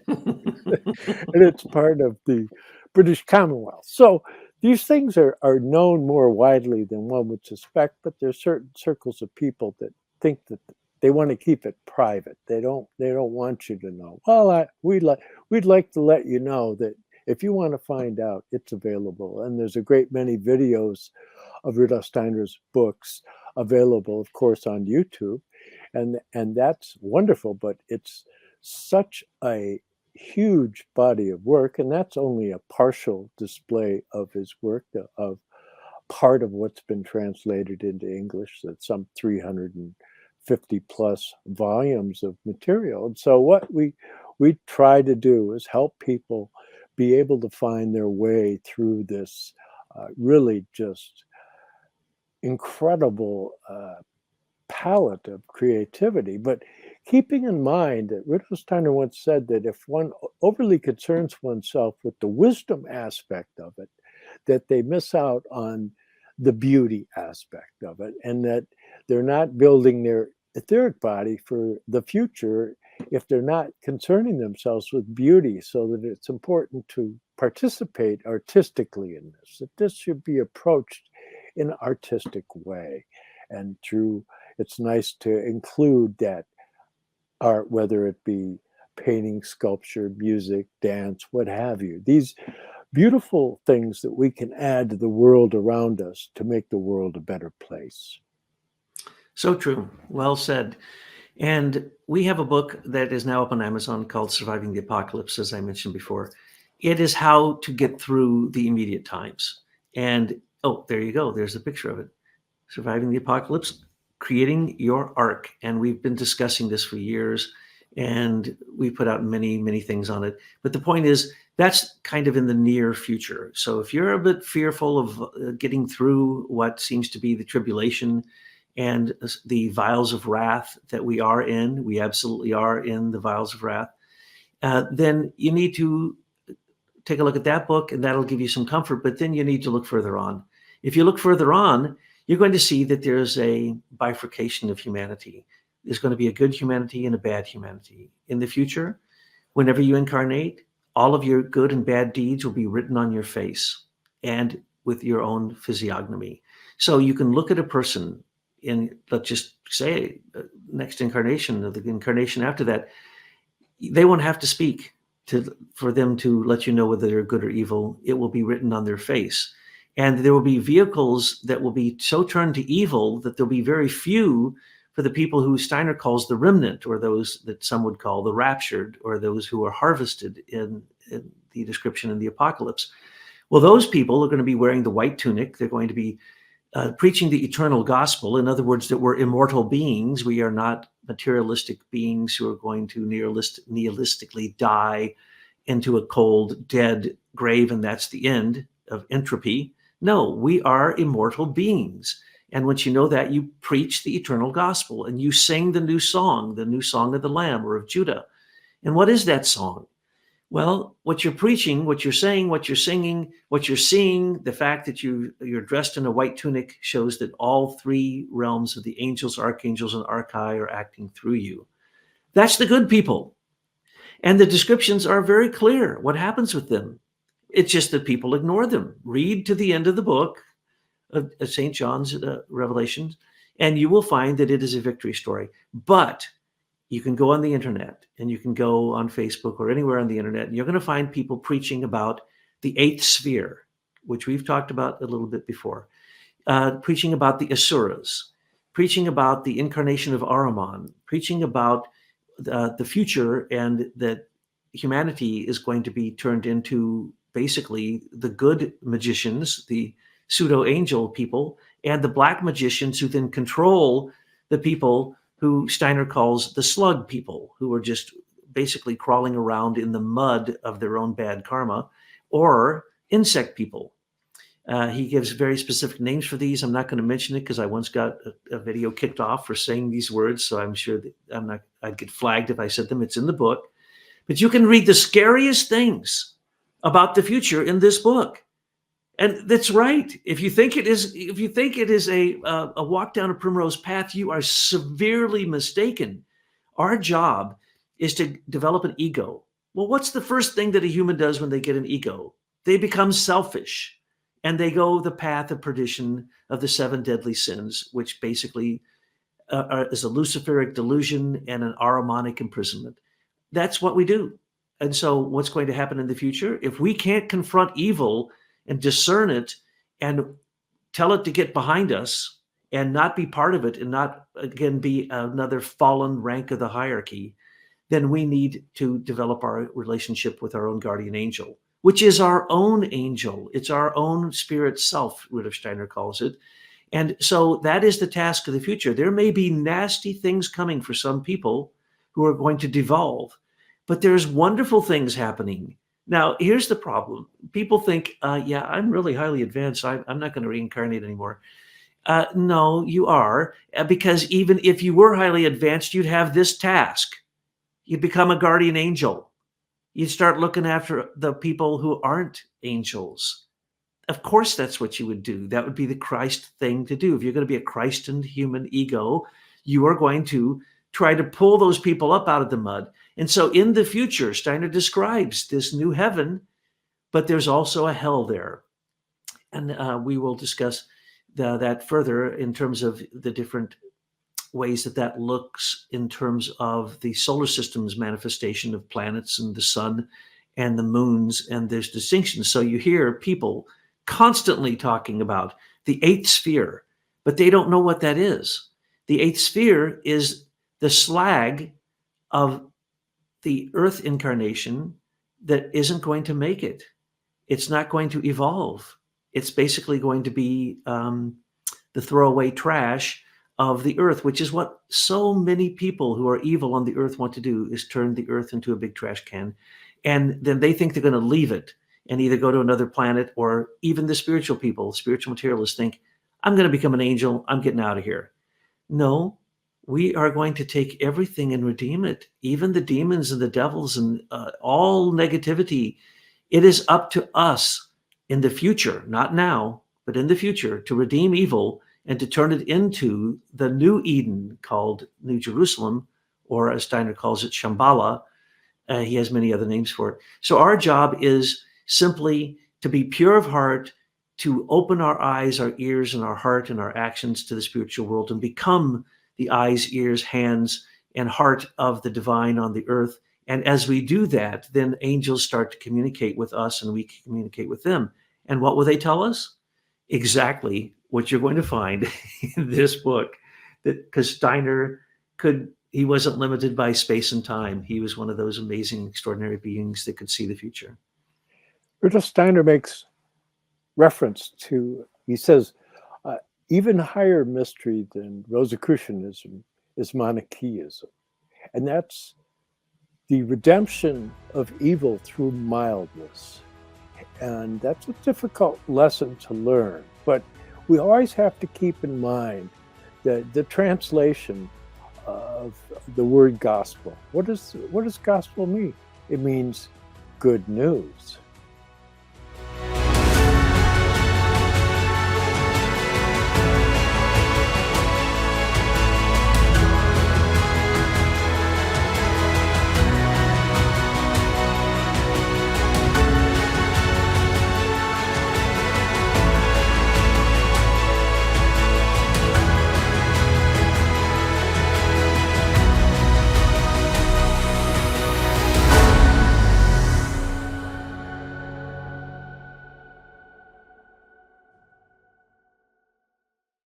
and it's part of the British Commonwealth. So these things are known more widely than one would suspect, but there's certain circles of people that think that they want to keep it private. They don't want you to know. Well, we'd like to let you know that if you want to find out, it's available. And there's a great many videos of Rudolf Steiner's books available, of course, on YouTube. And that's wonderful, but it's such a huge body of work, and that's only a partial display of his work, of part of what's been translated into English. That's some 350 plus volumes of material. And so what we try to do is help people be able to find their way through this really just incredible palette of creativity, but keeping in mind that Rudolf Steiner once said that if one overly concerns oneself with the wisdom aspect of it, that they miss out on the beauty aspect of it, and that they're not building their etheric body for the future if they're not concerning themselves with beauty, so that it's important to participate artistically in this, that this should be approached in an artistic way. And it's nice to include that art, whether it be painting, sculpture, music, dance, what have you. These beautiful things that we can add to the world around us to make the world a better place. So true. Well said. And we have a book that is now up on Amazon called Surviving the Apocalypse, as I mentioned before. It is how to get through the immediate times. And, oh, there you go. There's a picture of it. Surviving the Apocalypse, Creating Your Ark. And we've been discussing this for years, and we put out many, many things on it. But the point is, that's kind of in the near future. So if you're a bit fearful of getting through what seems to be the tribulation and the vials of wrath that we are in, we absolutely are in the vials of wrath, then you need to take a look at that book, and that'll give you some comfort. But then you need to look further on. If you look further on, you're going to see that there's a bifurcation of humanity. There's going to be a good humanity and a bad humanity. In the future, whenever you incarnate, all of your good and bad deeds will be written on your face and with your own physiognomy. So you can look at a person in, let's just say, next incarnation or the incarnation after that, they won't have to speak for them to let you know whether they're good or evil. It will be written on their face. And there will be vehicles that will be so turned to evil that there'll be very few for the people who Steiner calls the remnant, or those that some would call the raptured, or those who are harvested in the description in the Apocalypse. Well, those people are going to be wearing the white tunic. They're going to be preaching the eternal gospel. In other words, that we're immortal beings. We are not materialistic beings who are going to nihilistically die into a cold, dead grave, and that's the end of entropy. No, we are immortal beings. And once you know that, you preach the eternal gospel, and you sing the new song of the Lamb or of Judah. And what is that song? Well, what you're preaching, what you're saying, what you're singing, what you're seeing, the fact that you're dressed in a white tunic shows that all three realms of the angels, archangels, and archai are acting through you. That's the good people. And the descriptions are very clear what happens with them. It's just that people ignore them. Read to the end of the book of St. John's Revelations, and you will find that it is a victory story. But you can go on the internet and you can go on Facebook or anywhere on the internet, and you're going to find people preaching about the eighth sphere, which we've talked about a little bit before, preaching about the Asuras, preaching about the incarnation of Ahriman, preaching about the future and that humanity is going to be turned into basically the good magicians, the pseudo angel people, and the black magicians who then control the people who Steiner calls the slug people, who are just basically crawling around in the mud of their own bad karma, or insect people. He gives very specific names for these. I'm not going to mention it because I once got a video kicked off for saying these words, so I'm sure that I'd get flagged if I said them. It's in the book. But you can read the scariest things about the future in this book. And that's right. If you think it is a walk down a primrose path, you are severely mistaken. Our job is to develop an ego. Well, what's the first thing that a human does when they get an ego? They become selfish, and they go the path of perdition of the seven deadly sins, which basically is a Luciferic delusion and an Ahrimanic imprisonment. That's what we do. And so what's going to happen in the future? If we can't confront evil and discern it and tell it to get behind us and not be part of it and not, again, be another fallen rank of the hierarchy, then we need to develop our relationship with our own guardian angel, which is our own angel. It's our own spirit self, Rudolf Steiner calls it. And so that is the task of the future. There may be nasty things coming for some people who are going to devolve, but there's wonderful things happening. Now, here's the problem. People think, yeah, I'm really highly advanced. I'm not going to reincarnate anymore. No, you are, because even if you were highly advanced, you'd have this task. You'd become a guardian angel. You'd start looking after the people who aren't angels. Of course, that's what you would do. That would be the Christ thing to do. If you're going to be a Christ-and human ego, you are going to try to pull those people up out of the mud. And so in the future, Steiner describes this new heaven, but there's also a hell there. And we will discuss that further in terms of the different ways that looks in terms of the solar system's manifestation of planets and the sun and the moons, and there's distinctions. So you hear people constantly talking about the eighth sphere, but they don't know what that is. The eighth sphere is the slag of the Earth incarnation that isn't going to make it. It's not going to evolve. It's basically going to be the throwaway trash of the Earth, which is what so many people who are evil on the Earth want to do, is turn the Earth into a big trash can. And then they think they're going to leave it and either go to another planet, or even the spiritual people, spiritual materialists, think, I'm going to become an angel. I'm getting out of here. No, we are going to take everything and redeem it, even the demons and the devils and all negativity. It is up to us in the future, not now, but in the future, to redeem evil and to turn it into the new Eden called New Jerusalem, or as Steiner calls it, Shambhala. He has many other names for it. So our job is simply to be pure of heart, to open our eyes, our ears, and our heart and our actions to the spiritual world, and become the eyes, ears, hands, and heart of the divine on the earth. And as we do that, then angels start to communicate with us and we communicate with them. And what will they tell us? Exactly what you're going to find in this book. That because Steiner he wasn't limited by space and time. He was one of those amazing, extraordinary beings that could see the future. Rudolf Steiner makes reference to, he says, even higher mystery than Rosicrucianism is Manichaeism. And that's the redemption of evil through mildness. And that's a difficult lesson to learn. But we always have to keep in mind that the translation of the word gospel. What does gospel mean? It means good news.